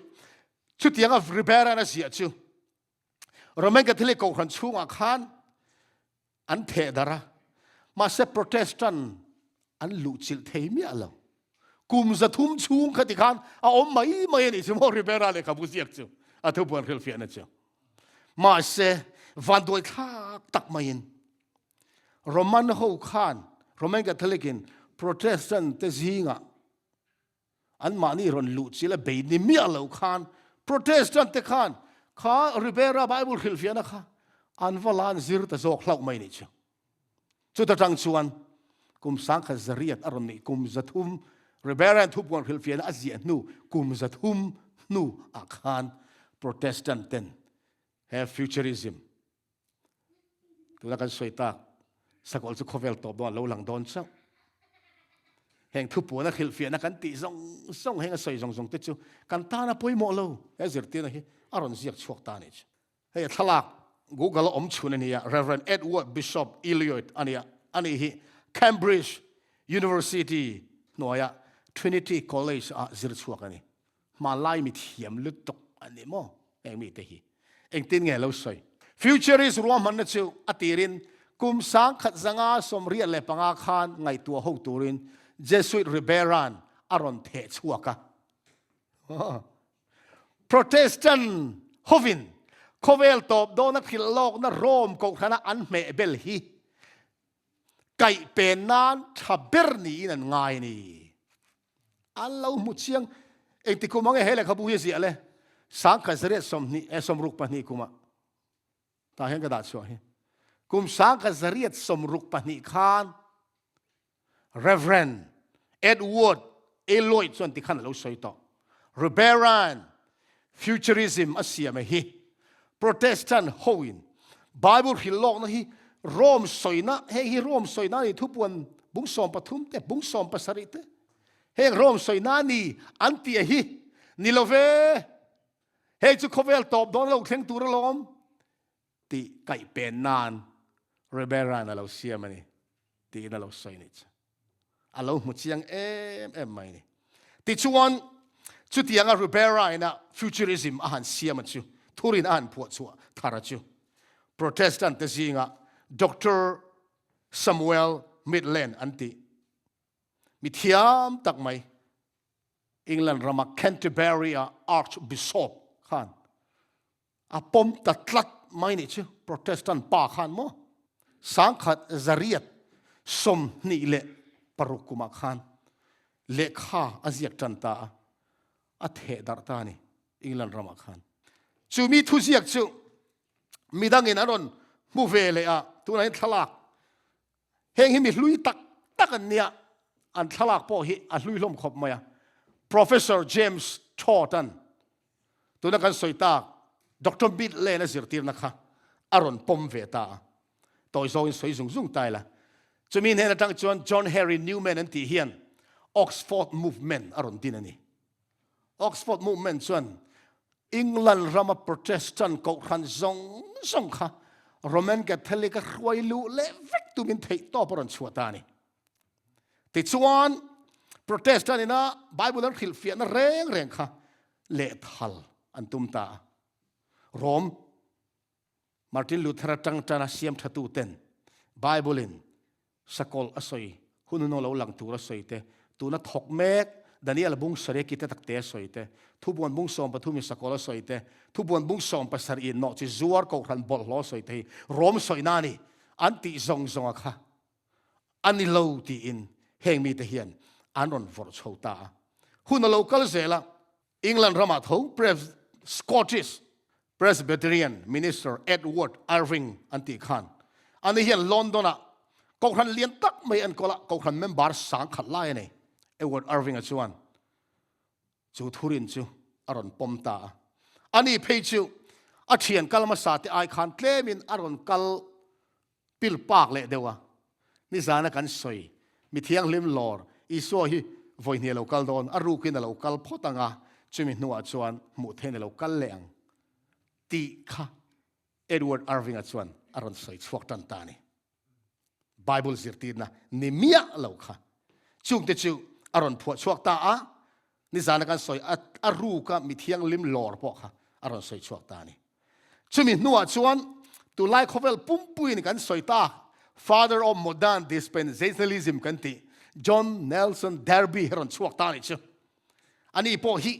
ชุดยังกับรูเบราน่ะเสียชิวเราไม่กันที่เล็กคนช่วงอาคารอันเทดาระมาเสพโปรเตสแตนต์อันลุจิลเทียมอะไรกุมจะทุ่มช่วงขติการเอาไม่นี่ชิมอริเบราเลยครับผู้เสียชิวอาทุบวันเฮลฟีนั่นชิวมาเสวันโดยท่าตักไม่ยินโรมันฮูคานโรมันกันที่เล็กินโปรเตสแตนต์เตจิงะอันมานี่รอนลุจิลเบย์นิมิอะไรคานโปรเตสแตนต์เตคานข้าริเบราไบเบิลฮิลฟิอานะคะอันวลานซิร์ตะโจกเล่าไม่นี่จ้ะจุดตั้งชวนกุมสังขจริยตอารมณ์นี้กุมจะทุ่มริเบราทุบวันฮิลฟิอานะอาเซียนนูกุมจะทุ่มนูอาคารโปรเตสแตนต์เต็นเฮฟิวเจอริซึมตัวนั้นกันสวยตาสกอลจะขอเวลตอบโดนเราหลังโดนซ้ำแห่งทุบวันฮิลฟิอานะกันตีส่งแห่งสวยส่งติดจูกันตานะป่วยหมดเราเอซิร์ตีนะฮีอารมณ์เสียชวกตานี่จ้ะเฮ้ยทลากกูก็ละชุนนี่ Reverend Edward Bishop Elliot อันนี้ฮี Cambridge University หน่วย Trinity College จิรชวกันนี่มาไล่มีเทียมลุตกอันนี้มั้งเองมีแต่ฮีเองตินไงเราใส่ Futurist รวมมันนะจิวอติรินกุมสังขัดสังอาสมเรียนเล็ปังอาคารไงตัวหูตูริน Jesuit Riberan อารมณ์เทชวกะProtestant Hovin ข้อเวลตอบโดนนักขิลโลกนักโรมกองคณะอันเมเบลฮี ไก่เป็นนั้นทับเบอร์นี้นั่นง่ายนี่อันเรามุดเชียงเองที่กูมองเห็นเลยเขาพูดเสียเลยสังกัดเสด็จสมนี่สมรุกปนีกูมาตาเห็นกระดาษสวยกุมสังกัดเสด็จสมรุกปนีขาน Reverend Edward Eloyd ส่วนที่ขันเราสวยต่อ Reformation Futurism อาเซียไม่ฮี Protestant โฮวิน Bible ฮิลอกนะฮีโรมสวยนะเฮ้ยโรมสวยนะนี่ทุกวันบุ้งสอมปฐุมแต่บุ้งสอมปัสสริตเฮ้ยโรมสวยนะนี่อันที่ฮีนิโลเวเฮ้ยจุกเขาเวลตอบโดนเราเข่งตัวเราล้อมตีไก่เป็นนานเรเบรันเราเสียมันนี่ตีนั่นเราสวยนี่เราหมดเชียงไม่นี่ตีชวนชุดที่ยังเรเบรันนะฟิวเจอริซึมอาหารเสียมันชูทุรินอาหารปวดชัวทาราชูโปรเตสแตนต์ที่สิงห์ดร. Samuel Midland อันที่มิเทียมตักไม่อังกฤษรามา Canterbury Archbishop ขันอาปมตัดลัดไม่นี่ชื่อโปรเตสแตนต์ป่าขันมั้งสังขัดจริยสมนี่เละปรุกุมาขันเลขาอาเซียจันตาอัฐเดาร์ตานี่อังกฤษรามาขันจู่มีทุเรียกจู่มีดังเงินอรอนมูเวเลยตัวไหนทลากเฮงหิมิลุยตักอันเนี้ยอันทลากพอฮิอันลุยล้มขบมา Professor James Thornton ตัวนักการสอยตาDr. Bid เล่นสิร์ตีนะคะอารอนปมเวตาตัวโซนสวยสูงตายละจะมีเนี่ยตั้งจอห์นแฮร์รี่นิวแมนนั่นที่เฮียน Oxford Movement อารอนที่นั่นนี่ Oxford Movement ส่วนอังกฤษรามาโปรเตสแตนต์ก็ขันซงค่ะโรมันแคทอลิกรวยลุเล่เวกตุมินเทต่อปรนชัวตานี่ติดส่วนโปรเตสแตนต์นี่นะไบเบิลนั้นขิลเฟียนเร่งค่ะเละทัลอันตุมตาโรมมาร์ตินลูเทอร์จังจานาเซียมทัตุเต็นไบเบิลินสกอลอสอยหุ่นนอลหลังตัวอสอยเตตัวนักถกเมกดานิเอลบุ้งเสรีกิเตตักเตะสอยเตทุบวนบุ้งสอมปฐุมิสกอลสอยเตทุบวนบุ้งสอมปัสสรีนนอจิจัวร์กรันบอลล้อสอยเตโรมสอยนานี่อันติซงอะค่ะอันนี้เลวตีอินเฮงมีเทียนอันรอนฟอร์ชาวตาหุ่นนอลกัลเซล่าอังกฤษรามาทูScottish Presbyterian Minister Edward Irving อันติขันอันนี้เห็นลอนดอนก็ขันเลียนตักไม่อันก็ละก็ขันเมมเบอร์สังขัดไล่เนี่ย Edward Irving อ่ะชวนจูทุรินจูอารอนปมตาอันนี้เพจจูอาเชียนกัลมาสาติไอขันเคลมินอารอนกัลปิลปากเลยเดียวนี่สานะกันสวยมีเทียงลิมลอร์อีสัวฮีวอยเนียเรากัลโดนอารูกินเรากัลพอตังาจุมินัวชวนหมู่เทนเรากัลเลงตีค่ะเอ็ดเวิร์ดอาร์วิงชวนอารอนสวยชวกตันตานี่ไบเบิลสิร์ตีนะนิมิยะเราค่ะจุงเตจูอารอนพวชวกตานิสานกันสวยอารูก็มีเทียงลิมลอร์พอค่ะอารอนสวยชวกตานี่จุมินัวชวนตัวไล่เขาเวลปุ่มปุยนี่กันสวยตา Father of Modern Dispensationalism กันตี John Nelson Darby อารอนชวกตานี่จูอันนี้พอฮิ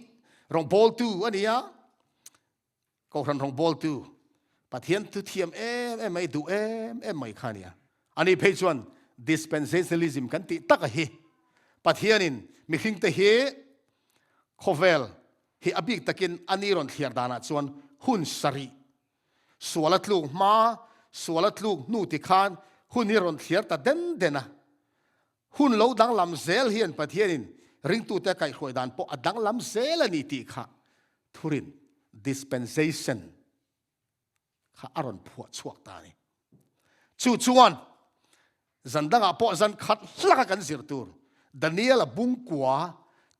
รองบอลตูอันนี้ก็รองบอลตูปัจเจียนทุเทียมไม่ดูไม่ขานี่อันนี้เพจวัน dispensationalism กันติตักเฮปัจเจียนินมีขิงเตเฮโคเวลเฮอบิกตะกินอันนี้รอนเทียร์ดานาชวนหุ่นสรีสวลัดลูกมาสวลัดลูกนูติคานหุ่นนี้รอนเทียร์ตาเด่นนะหุ่นเหลาดังลำเซลเฮียนปัจเจียนินริงตูแต่ไก่หวยดานปอดังลำเซลนี่ตีค่ะทุริน dispensation ข้าอารอนพวดชวกตานี่ชวนจันดังอ่ะปอจันขัดลักกันสิรตูร์ดานิเอลบุงกัว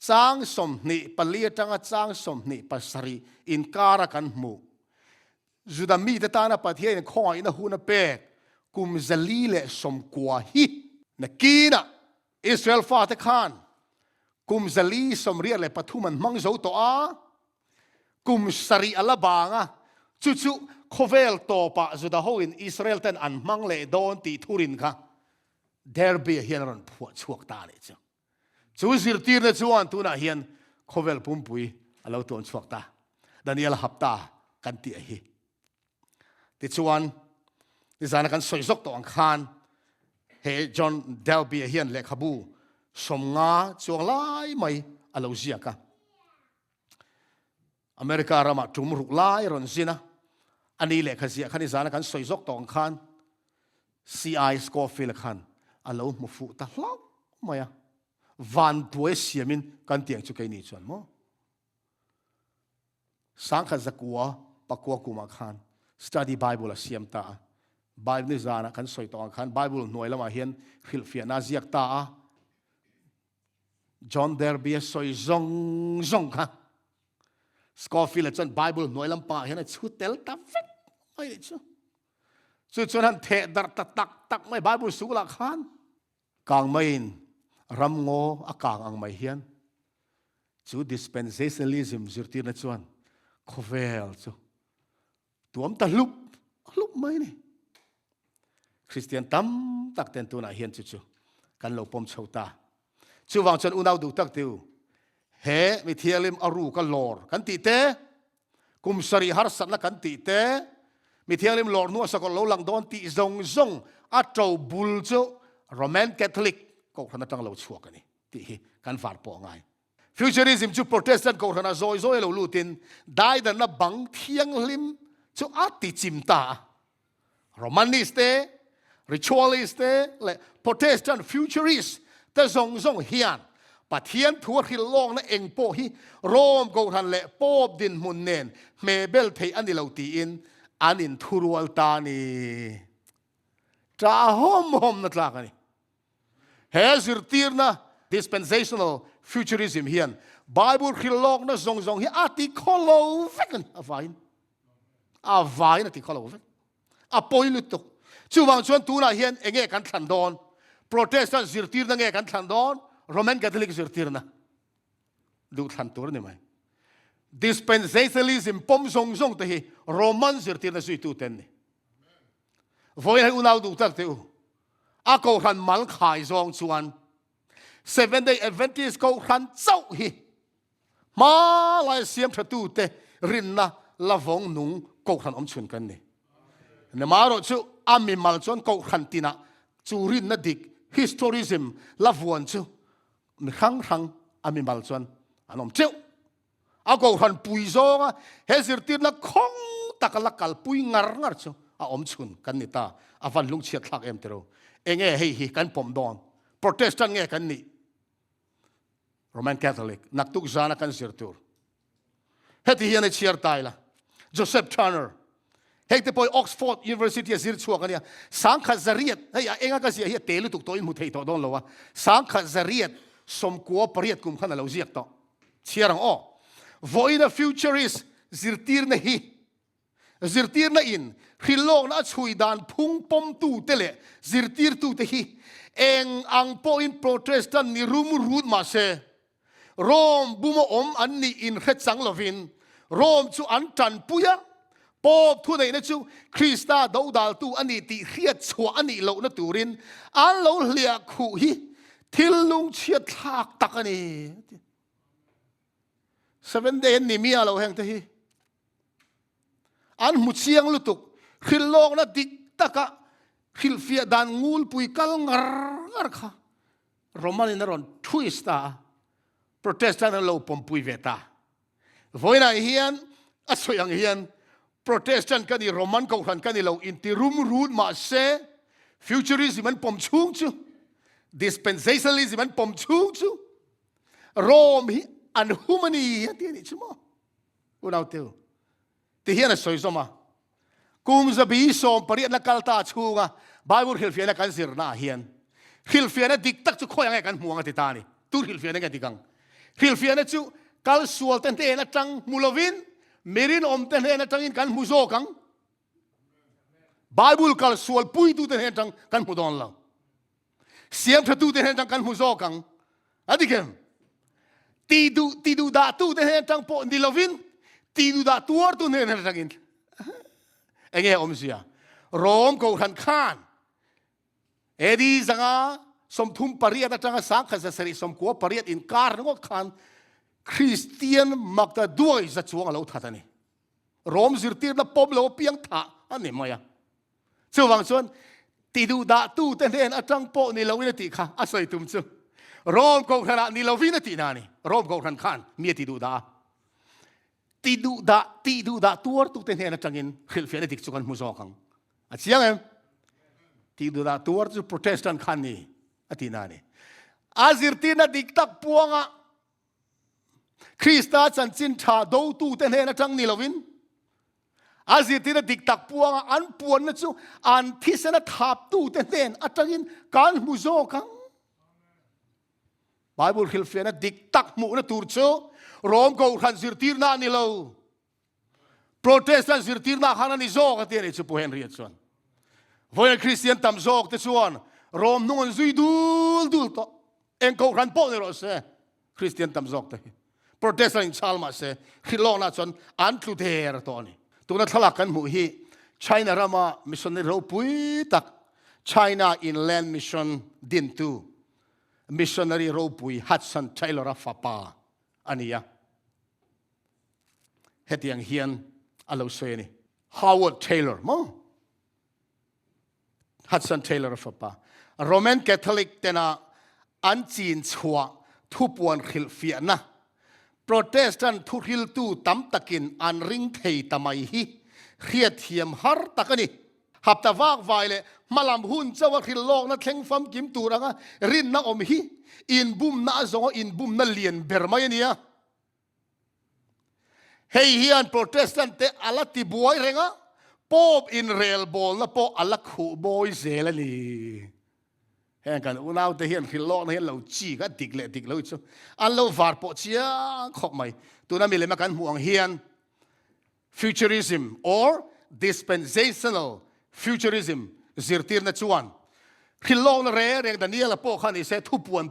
จางสมนี่ปลีจังจางสมนี่ปัสรีอินการกันหมู่จุดมีแต่ตานะปัทเทียนข้อยนะหูนะเป็ดกุมจะลีเลสมกัวฮินักกีนะอิสราเอลฟาเตคานกุมจะลีสมเรียเลยปฐุมันมังโจตัวกุมสรีอัลบางจู่โคเวลโตปะจุดาโฮอินอิสราเอลเต็นอันมังเลโดนตีทุรินค่ะเดอร์บีเฮียนรันพวดชวกตาเลยจู่สิร์ตีนจวนตัวน่ะเฮียนโคเวลปุ่มปุยเราตัวชวกตาดานิเอลฮับตากันตีเฮีติจวนที่สารกันสวยสกตัวอังคาร he John Delby hian le khabu som nga chuang lai mai alo zia ka America rama tum ruk lai ron zina ani le khazia khani zana kan soizok tong khan CI Scofield khan alo mu fu ta hlau maya van puai siamin kan tiang chu kai ni chuan mo sang kha zakua pakwa kuma khan study Bible a siam ta Bible ni zana kan soi tong khan Bible noi lama hian khilfia na ziak ta John Derby soi zong zong kha Scofield chon Bible noi lam pa hian chu tel ta vek mai chu chuan han the dar tak mai Bible su la khan kang main ram ngo akang ang mai hian chu dispensationalism zirtir na chuan khovel chu tuam ta lup mai ni Christian tam tak ten tu na hian chu kan lo pom chota chu wang chuan unau du tak tiu he mi thialim aru ka lor kan ti te kum sari har sat na kan ti te mi thialim lor nu sa ko lo lang don ti zong a trau bul chu Roman Catholic ko khana tang lo chuak ani ti kan far po ngai Futurism chu Protestant ko khana zoi lo lutin dai dan na bang thiang lim chu ati chimta Romaniste ritualiste le Protestant futurist ta zong hian pathian thua khil long na eng po hi rom ko than le pop din mun nen mebel thei ani lo ti in anin thurual ta ni tra hom na tlak ani hezir tirna dispensational futurism hian Bible khil long na zong hi ati kholo vekan avain ati kholo vek a poilut to chuwang chuan tuna hian enge kan thlan don Protestant zirtir na nge kan thlan don Roman Catholic zirtir na du thlan tur ni mai dispensationalism pom zong te hi Roman zirtir na sui tu ten ni voi hai unau du tak te u a ko khan mal khai zong chuan 7-day Adventist ko khan chau hi ma lai siam thatu te rin na lavong nung ko khan om chun kan ni na maro chu ami mal chon ko khan tina chu rin na dik historism lavuan chu mi khang ami mal chon anom cheu a ko khan pui zonga hezir tir na khong takalakal pui ngar chu a om chun kan ni ta avan lung chiat thak em tero enge hi kan pom don Protestant nge kan ni Roman Catholic naktuk zana kan zirtur heti hian a chiar taila Joseph Turner hekte poi Oxford University zir chuak ania sang kha zariat hei enga ka sia hi telu tuk to in mu thei to don lowa sang kha zariat som ko pariat kum khana lo ziak to chiarang o voina futurist zirtir na hi zirtir na in khilong na chui dan phung pom tu tele zirtir tu te hi eng ang po in Protestant ni rum rut ma se Rom bumo om an ni in khachang lovin Rom chu an tan puya pop thu nei na chu Krista do dal tu ani ti khiat chua ani lo na turin an lo hlia khu hi thil lung chiat thak tak ani 7 day ni mi alo heng te hi an mu chiang lutuk khil long na dik taka khil fia dan ngul pui kal ngar kha Roman in ron twista Protestant lo pom pui veta voina hian asoyang hian Protestant kan ni Roman ko khan kan ni lo inti rum rut ma se futurism an pom chung chu dispensationalism an pom chung chu Rome hi an humani ti ni chumo unau teu ti hian a soi zoma kum zabi som pariat na kalta chunga Bible hilfia na kan sir na hian hilfia na dik tak chu khoyang kan muanga ti tani tu hilfia na ka dikang hilfia na chu kal sual ten te na tang mulovin merin om ten na tangin kan muzo kang Bible kal sual pui tu ten tang kan mudon la siam thatu ten tang kan muzo kang adikem tidu da tu ten tang po nilovin tidu da tuor tu ten tangin enge om sia rom ko khan edi zanga som thum pariat atanga sang kha sari som ko pariat in kar ngo khan Christian magda duai za chuang lo thatani rom zirtir na pom lo piang tha ani maya chuwang chuan ตีดูดาตู้เต้นเห็นอาจังโปนี่เราวินาทีค่ะอาศัยตุ้มจูโรมกองขนาดนี่เราวินาทีนานี่โรมกองขันขันมีตีดูดาตัวตู้เต้นเห็นอาจังอินขิลเฟียนติกสุกันมุโซกังอาเชียงเอ็มตีดูดาตัวจูโปรเตสแตนต์ขันนี่อาทินานี่อาซิร์ตีนาดิกตักพวงะคริสต์จันจินชาดูตู้เต้นเห็นอาจังนี่เราวินอาซิตินะดิกตักพวงอันปวนนะจูอันที่สนะทับตู้เต้นอัตยินการมุโซกังไบเบิลฮิลเฟียนะดิกตักมุนะตูร์จูโรมกูขันซิร์ตีร์นานี่เราโปรเตสแตนต์ซิร์ตีร์นาขันนี่โซกันเตียนี่จูพูเฮนเรียชวนวันคริสเตียนตำโซกเตชวนโรมนุ่งซุยดูลโตเอ็งกูขันโปนี่เราเสคริสเตียนตำโซกเตโปรเตสแตนต์ชาลมาเสฮิลโลนาชวนอันคลูเทอร์ตัวนี้ตัวนั้นทลักกันหมู่ฮีChina รามามิชชันในLalropuiaตัก China Inland Mission ดินตูมิชชันนารีLalropuia Hudson Taylor ฟ้าป่าอันนี้อะเหตุอย่างเฮียนอาลูเซนี่ Howard Taylor มั้ง Hudson Taylor ฟ้าป่า Roman Catholic เตนะอันจีนชัวทุบวันขิลเฟียนะโปรเตสแตนต์ทุริลตูตั้มตะกินอันริงเทยตะไมฮีเขียดเทียมฮาร์ตะกันนี่หับตะวากไวเลยมาลำหุ่นเจ้าว่าขิลโลกนัดเข่งฟัมกิมตูรังะรินนักอมฮีอินบุมน่าจงอินบุมน่าเลียนเบอร์มาอย่างนี้เฮียนโปรเตสแตนต์เตอลัติบวยเรงะป๊อบอินเรลบอลนะป๊อบอลักหูบอยเซลนี่เห็นกันอุณาวเทียนขิลโลกนะเห็นเราจีก็ติกเละจูอันเราฟาร์ปอเชียขอบไหมตัวนั้นมีเลยมากันห่วงเฮียน Futurism or Dispensational Futurism สิร์ตีร์นัชวันขิลโลกนะเรื่องแต่เนี่ยละโปขันนี่เสทุบวน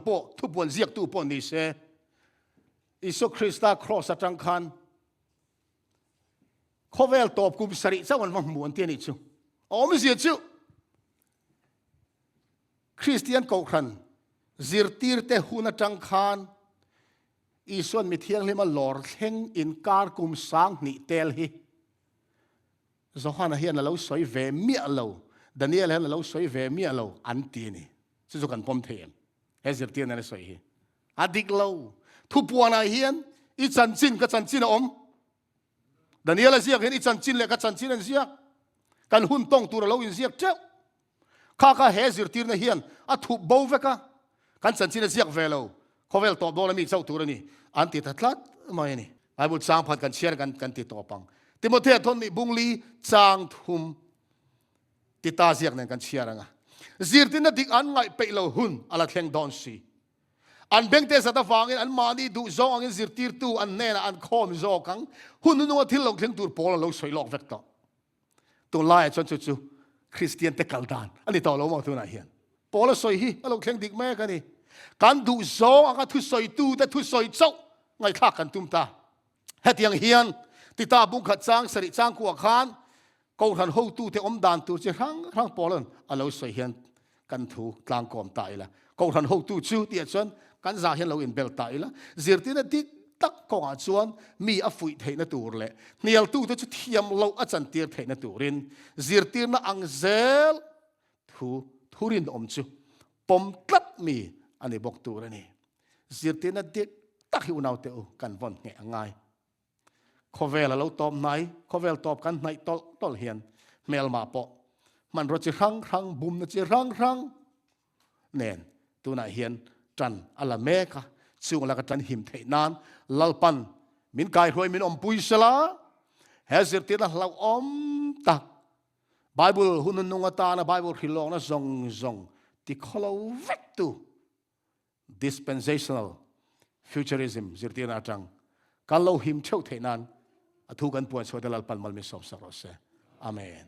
เสียกทุบวนนี่เสอิสุคริสต์ครอสจังคันเขาเวลตอบกุมสริเจ้าวันมวนเตียนิจูไม่เสียจูคริสเตียนกขันซิร์ตีร์เตหุนจังคันอีส่วนมีเทียงเลยมาหลอร์เฮงอินการกุมสังนิเตลฮีโซฮานะเฮียนเราสวยเวมีเราดานิเอลเฮนเราสวยเวมีเราอันตีนี่ซึ่งกันพร้อมเทียนเฮซิร์ตีร์นั่นสวยฮีอดีกเราทุบปวนาเฮียนอีจันจินกับจันจินอมดานิเอลเสียกเห็นอีจันจินเลยกับจันจินนั่นเสียกกันหุ่นต้องตัวเราอินเสียกเจ้าข้าเฮซิร์ตีร์นะเฮียนทุบบ่าวเวกะกันจันจินเสียกเวลาเขาเวลตอบโดนมีเจ้าตัวนี้อันติดทัดลัดมาอย่างนี้ไอ้บุตรสร้างพันกันเชียร์กันติดต่อปังติโมเททนนี่บุงลีจางทุมติตาเสียกนั่นกันเชียร์งะซิร์ตินดิกอันไงไปเราหุ่นอะไรแข่งดอนซีอันเบงเตสตาฟังอันมาดีดูโซอันซิร์ตีร์ตูอันเนน่ะอันคอมโซกังหุ่นนู้นที่เราแข่งตัวโปลเราสวยหลอกเวกต่อตัวไล่จนจู่คริสเตียนเตกัลดานอันนี้ต่อเรามาตัวไหนเฮียนโปลสวยฮีเราแข่งดิกแม่กันนี่การดูโซอันทุสอยตูแต่ทุสอยเจ้าไงข้ากันตุ้มตาเฮ็ดยังเฮียนติตาบุ้งขัดจางสริจางกัวขานกูทันหูตูเทอมดานตูจะรั้งปอลันอันเราสวยเฮียนกันถูกลางกอมตายละกูทันหูตูชิวเตียชนกันจ่าเฮียนเราอินเบลตายละเสียทีนั้นดิตักกองอาชวนมีอฟุยเทนตูร์เละเนียลตูจะเทียมเราอาจารย์เตียเทนตูรินเสียทีนั้นอังเซลทูรินอมชูปมตัดมีอันนี้บอกตัวนี่เสียทีนั้นดิตักหิวนาวเตอกันวันเงะง่ายข้อเวลาเราตอบไหนข้อเวลตอบกันไหนตอลเฮียนเมลมาปอมันรถจะรั้งบุมนะจะรั้งเน่นตัวไหนเฮียนจันอัลเมฆะซึ่งเราก็จันหิมเทนานลัลปันมินกายรวยมินอมปุยสลาเฮเสียทีนั้นเราอมตักไบเบิลหุ่นนุ่งตานะไบเบิลฮิลองนะซงที่เขาเราเวกตู dispensational futurism สิร์ตีนาจังการเราหิมเช่าเทนันทุกันปวดสวดลลปันมัลมิสอบสรสเซอเมน